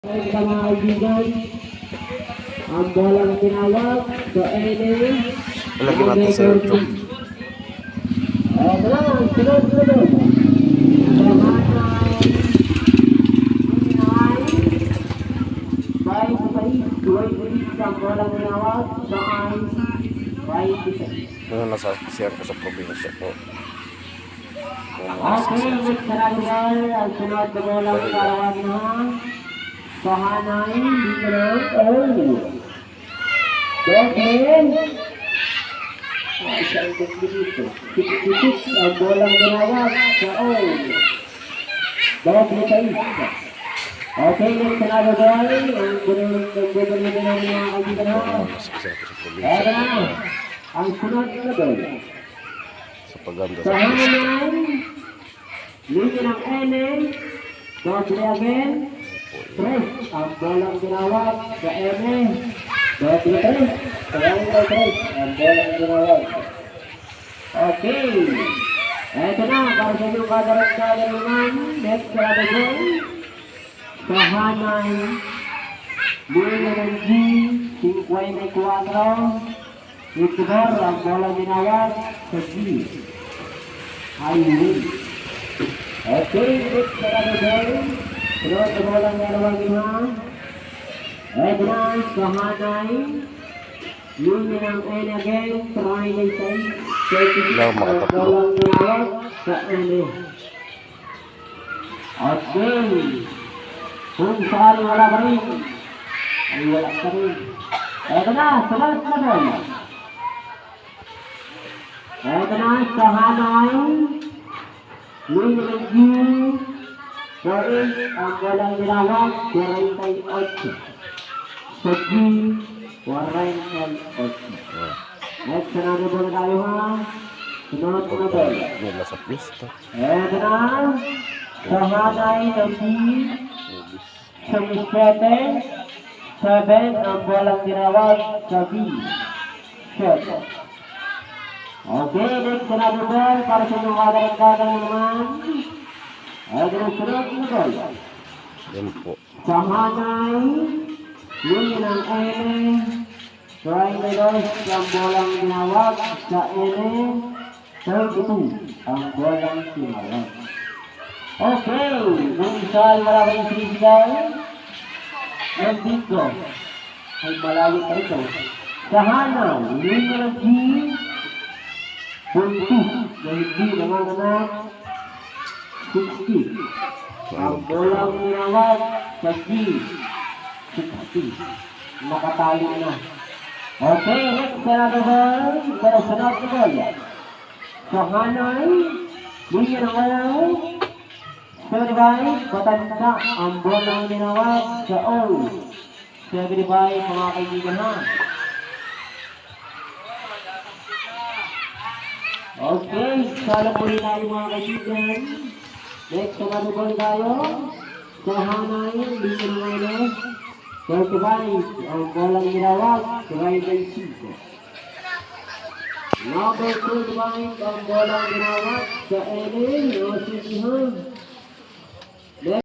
Sa mga kaibigan, ang bolang tinawag sa enemy. Lagi natin sa YouTube. Ito lang, sunod-sunod. Baik sa dua ang bolang tinawag sa ice. Baik sa Ano nasa share ko sa probinsya ko. okay, nagkaragay ang sunod na bolang tinawag na Pahanay, dito lang, Dokin. Isang dito. Titik-titik ang bolang ginawag sa Doble sa isa. Okay, next na nagagay. Ang gulo na mga kaibigan na. Share ko sa probinsya Eto ko. na. Ang sunod na doon. Sa paganda sa Pahanay, linya ng N. Doble again. Tres, ang bolang ginawag sa M. Doble tres. Triangle tres, ang bolang ginawag. Okay. Ito na, para sa inyong kadarag-kadarag naman. Next na natin. Sa Hanay, linya ng G, 54. Itubor, ang bolang ginawag sa G. Highway. Okay, next na natin. Terus bolang ginawag niya. Ito na, sa Hanay. Linya ng N again, triangle side. Bolang ginawag sa N. Okay. Kung sakali wala pa rin, ay wala pa rin. Ito na, sunod na doon. Ito na, sa Hanay. Linya ng G. Sorry, ang walang ginawag, 48. Sa G, 48. Next, sanado po na tayo ha. Sunod na doon. Nila sa pista. Eto na, sa Hanay na G, sa 7, 7 ang walang ginawag sa B. 7. Okay, next, sanado po para sa mga kadarang naman. Ito na sunod na doon. Yan po. Sa Hanay, linya ng N, triangle ang bolang ginawag sa N, 32 ang bolang ginawag. Okay, nung isa ay maraming sinisigaw, nandito ay malayo pa ito. Sa Hanay, linya ng G, 22 na hindi nanganganak, 60. Ang bolang ginawag sa G, 60. Nakatali na. Okay, next na natin. Pero sunod na doon. Sa Hanay, linya ng araw, 75, patanda ang bolang ginawag sa O. 75, mga kaibigan ha. Okay, sala muli tayo mga kaibigan. Next, naman tayo. Sa Hanay, linya ng araw, 35, ang bolang ginawag, 35. Number 25, ang bolang ginawag sa N, no, 60.